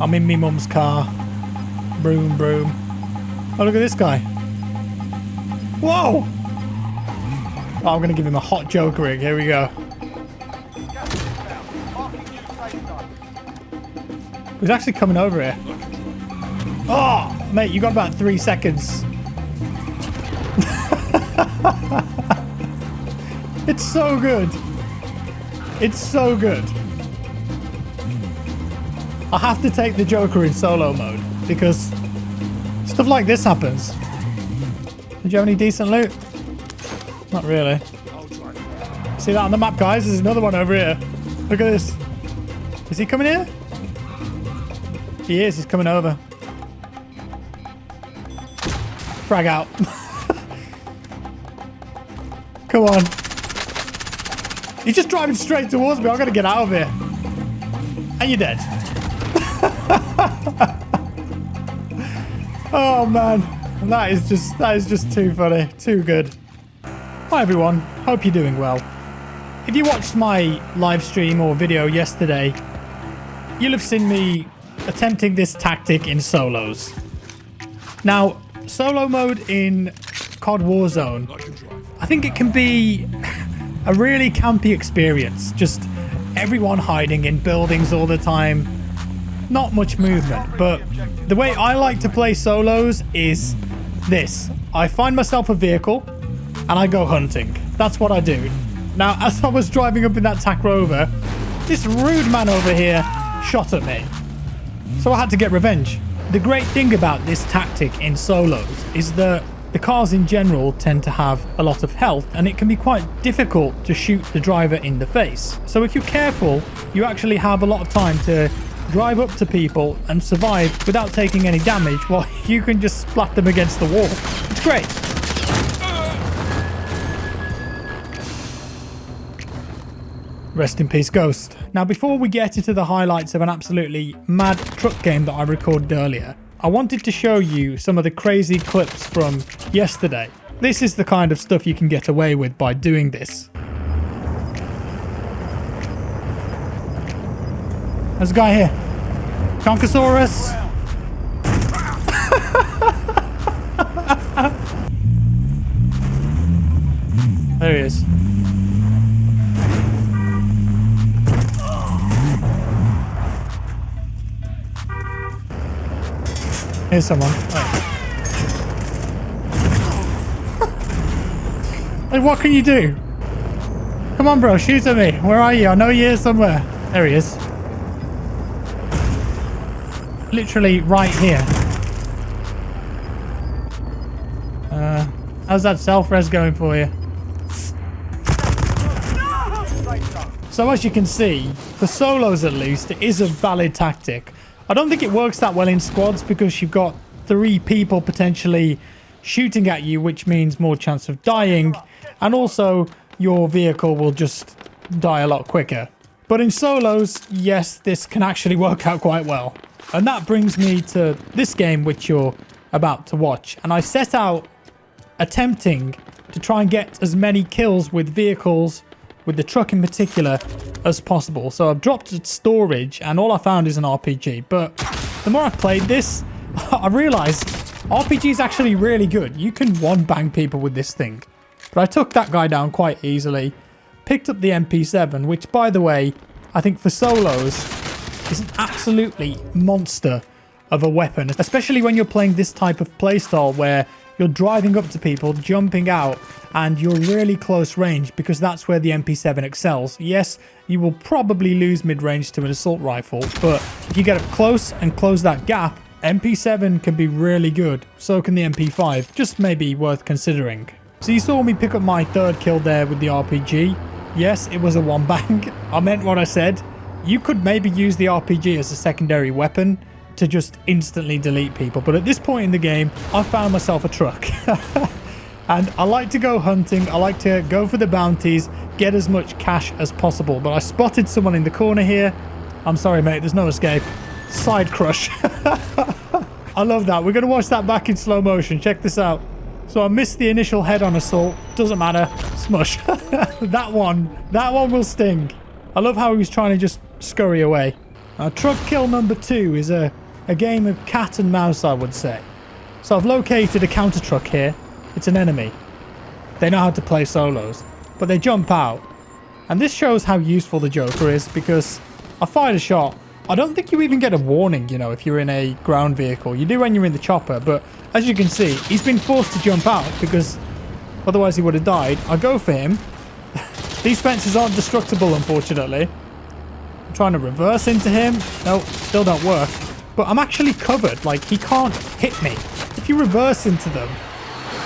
I'm in me mum's car. Broom, broom. Oh, look at this guy. Whoa! Oh, I'm going to give him a hot joke rig. Here we go. He's actually coming over here. Oh, mate, you got about 3 seconds. It's so good. It's so good. I have to take the Joker in solo mode because stuff like this happens. Did you have any decent loot? Not really. See that on the map, guys? There's another one over here. Look at this. Is he coming here? He is. He's coming over. Frag out. Come on. He's just driving straight towards me. I've got to get out of here. And you're dead. Oh man, that is just too funny, too good. Hi everyone, hope you're doing well. If you watched my live stream or video yesterday, you'll have seen me attempting this tactic in solos. Now, solo mode in COD Warzone, I think it can be a really campy experience. Just everyone hiding in buildings all the time. Not much movement, but the way I like to play solos is this. I find myself a vehicle and I go hunting. That's what I do. Now, as I was driving up in that TAC Rover, this rude man over here shot at me. So I had to get revenge. The great thing about this tactic in solos is that the cars in general tend to have a lot of health and it can be quite difficult to shoot the driver in the face. So if you're careful, you actually have a lot of time to drive up to people and survive without taking any damage while you can just splat them against the wall. It's great. Rest in peace, Ghost. Now, before we get into the highlights of an absolutely mad truck game that I recorded earlier, I wanted to show you some of the crazy clips from yesterday. This is the kind of stuff you can get away with by doing this. There's a guy here. Conchosaurus. There he is. Here's someone. Oh. Hey, what can you do? Come on, bro. Shoot at me. Where are you? I know you're here somewhere. There he is. Literally right here. How's that self-res going for you? So as you can see, for solos at least, it is a valid tactic. I don't think it works that well in squads because you've got 3 people potentially shooting at you, which means more chance of dying, and also your vehicle will just die a lot quicker. But in solos, yes, this can actually work out quite well. And that brings me to this game which you're about to watch. And I set out attempting to try and get as many kills with vehicles, with the truck in particular, as possible. So I've dropped it storage and all I found is an RPG. But the more I've played this, I realized RPG is actually really good. You can one-bang people with this thing. But I took that guy down quite easily. Picked up the MP7, which, by the way, I think for solos is an absolutely monster of a weapon, especially when you're playing this type of playstyle where you're driving up to people, jumping out, and you're really close range, because that's where the MP7 excels. Yes, you will probably lose mid-range to an assault rifle, but if you get up close and close that gap, MP7 can be really good. So can the MP5, just maybe worth considering. So you saw me pick up my 3rd kill there with the RPG. Yes, it was a one bang. I meant what I said. You could maybe use the RPG as a secondary weapon to just instantly delete people. But at this point in the game, I found myself a truck. And I like to go hunting. I like to go for the bounties, get as much cash as possible. But I spotted someone in the corner here. I'm sorry, mate. There's no escape. Side crush. I love that. We're going to watch that back in slow motion. Check this out. So I missed the initial head-on assault. Doesn't matter. Smush. That one will sting. I love how he was trying to just scurry away. Truck kill number 2 is a game of cat and mouse, I would say. So I've located a counter truck here. It's an enemy. They know how to play solos, but they jump out. And this shows how useful the Joker is, because I fired a shot. I don't think you even get a warning, you know, if you're in a ground vehicle. You do when you're in the chopper, but as you can see, he's been forced to jump out because otherwise he would have died. I go for him. These fences aren't destructible, unfortunately. I'm trying to reverse into him. No, still don't work. But I'm actually covered. Like, he can't hit me. If you reverse into them,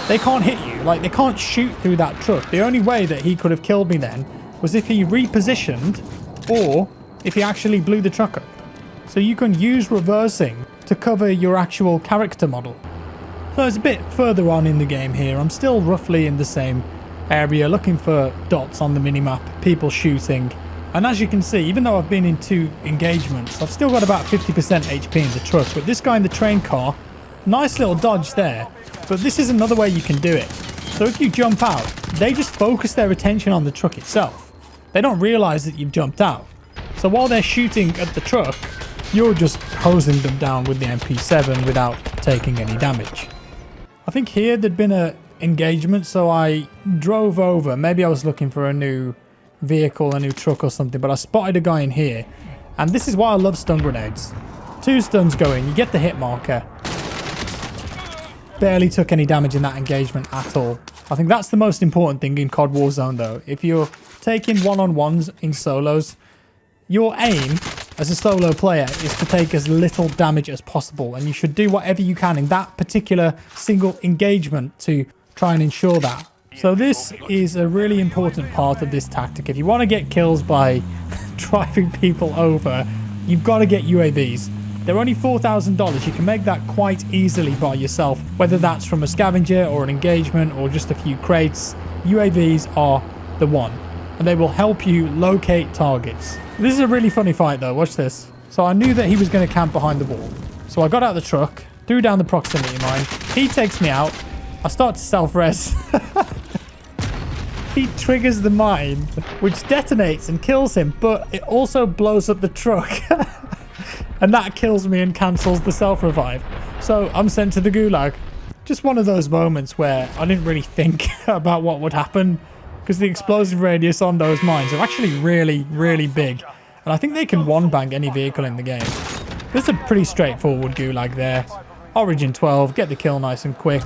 they can't hit you. Like, they can't shoot through that truck. The only way that he could have killed me then was if he repositioned or if he actually blew the truck up. So you can use reversing to cover your actual character model. So it's a bit further on in the game here. I'm still roughly in the same area, looking for dots on the minimap, people shooting. And as you can see, even though I've been in 2 engagements, I've still got about 50% HP in the truck. But this guy in the train car, nice little dodge there. But this is another way you can do it. So if you jump out, they just focus their attention on the truck itself. They don't realize that you've jumped out. So while they're shooting at the truck, you're just hosing them down with the MP7 without taking any damage. I think here there'd been an engagement, so I drove over. Maybe I was looking for a new vehicle, a new truck or something, but I spotted a guy in here. And this is why I love stun grenades. 2 stuns going, you get the hit marker. Barely took any damage in that engagement at all. I think that's the most important thing in COD Warzone though. If you're taking one-on-ones in solos, your aim as a solo player is to take as little damage as possible, and you should do whatever you can in that particular single engagement to try and ensure that. So this is a really important part of this tactic. If you want to get kills by driving people over, you've got to get UAVs. They're only $4,000. You can make that quite easily by yourself, whether that's from a scavenger or an engagement or just a few crates. UAVs are the one, and they will help you locate targets. This is a really funny fight though, watch this. So I knew that he was going to camp behind the wall. So I got out of the truck, threw down the proximity mine. He takes me out. I start to self-res. He triggers the mine, which detonates and kills him, but it also blows up the truck. And that kills me and cancels the self-revive. So I'm sent to the Gulag. Just one of those moments where I didn't really think about what would happen, because the explosive radius on those mines are actually really, really big. And I think they can one-bang any vehicle in the game. It's a pretty straightforward Gulag there. Origin 12, get the kill nice and quick.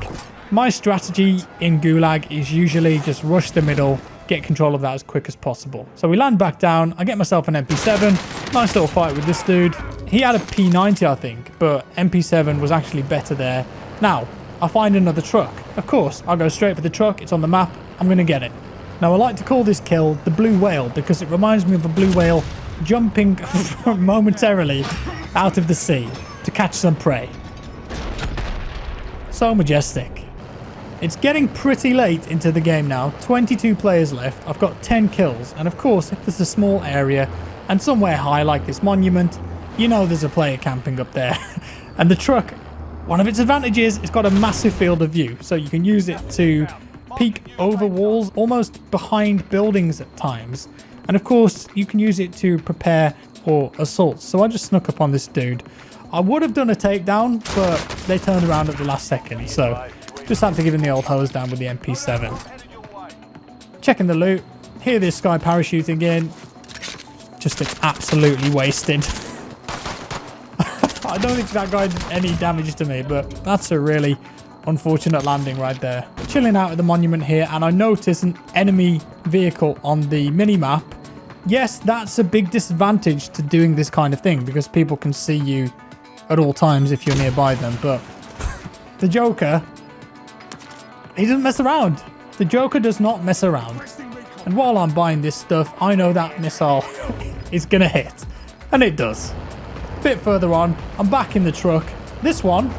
My strategy in Gulag is usually just rush the middle, get control of that as quick as possible. So we land back down, I get myself an MP7, nice little fight with this dude. He had a P90 I think, but MP7 was actually better there. Now, I find another truck. Of course, I'll go straight for the truck, it's on the map, I'm going to get it. Now I like to call this kill the blue whale because it reminds me of a blue whale jumping momentarily out of the sea to catch some prey. So majestic. It's getting pretty late into the game now, 22 players left, I've got 10 kills, and of course if there's a small area and somewhere high like this monument, you know there's a player camping up there. And the truck, one of its advantages, it's got a massive field of view, so you can use it to peek over walls, almost behind buildings at times. And of course you can use it to prepare for assaults. So I just snuck up on this dude. I would have done a takedown, but they turned around at the last second, so just had to give him the old hose down with the MP7. Checking the loot. Hear this guy parachuting in. Just absolutely wasted. I don't think that guy did any damage to me, but that's a really unfortunate landing right there. Chilling out at the monument here, and I notice an enemy vehicle on the mini-map. Yes, that's a big disadvantage to doing this kind of thing, because people can see you at all times if you're nearby them, but the Joker, he doesn't mess around. The Joker does not mess around. And while I'm buying this stuff, I know that missile is gonna hit. And it does. A bit further on, I'm back in the truck. This one,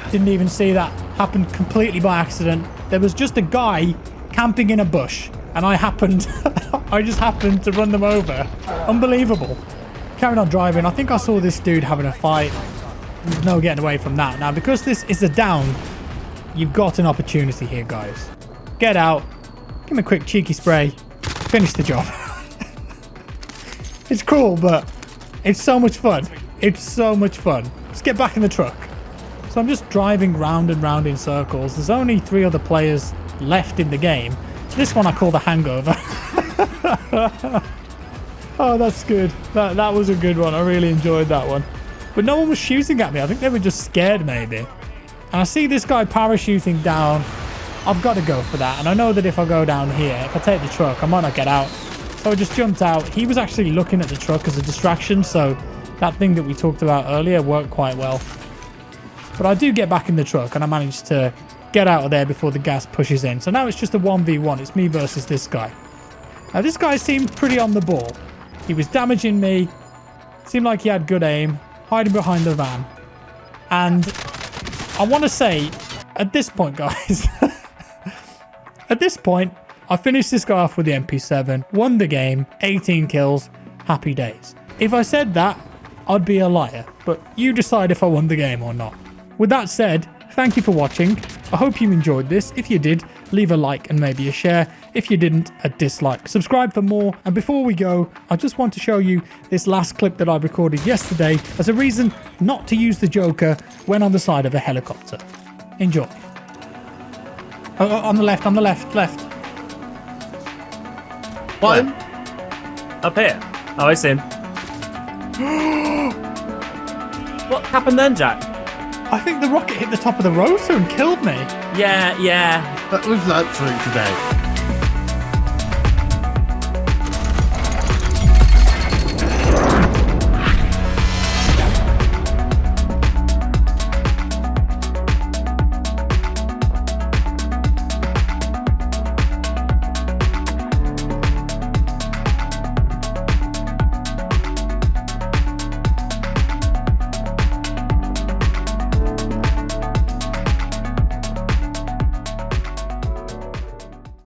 didn't even see that. Happened completely by accident. There was just a guy camping in a bush. And I just happened to run them over. Unbelievable. Carried on driving. I think I saw this dude having a fight. There's no getting away from that. Now, because this is a down, you've got an opportunity here, guys. Get out. Give him a quick cheeky spray. Finish the job. It's cool, but It's so much fun. It's so much fun. Let's get back in the truck. So I'm just driving round and round in circles. There's only 3 other players left in the game. This one I call the hangover. Oh, that's good. That was a good one. I really enjoyed that one. But no one was shooting at me. I think they were just scared maybe. And I see this guy parachuting down. I've got to go for that. And I know that if I go down here, if I take the truck, I might not get out. So I just jumped out. He was actually looking at the truck as a distraction. So that thing that we talked about earlier worked quite well. But I do get back in the truck and I managed to get out of there before the gas pushes in. So now it's just a 1v1. It's me versus this guy. Now this guy seemed pretty on the ball. He was damaging me. Seemed like he had good aim. Hiding behind the van. And I want to say, at this point, guys, at this point, I finished this guy off with the MP7, won the game, 18 kills, happy days. If I said that, I'd be a liar, but you decide if I won the game or not. With that said, thank you for watching. I hope you enjoyed this. If you did, leave a like and maybe a share. If you didn't, a dislike. Subscribe for more. And before we go, I just want to show you this last clip that I recorded yesterday as a reason not to use the Joker when on the side of a helicopter. Enjoy. Oh, on the left, left. What? Up here. Oh, I see him. What happened then, Jack? I think the rocket hit the top of the rotor and killed me. Yeah. We've learnt something today.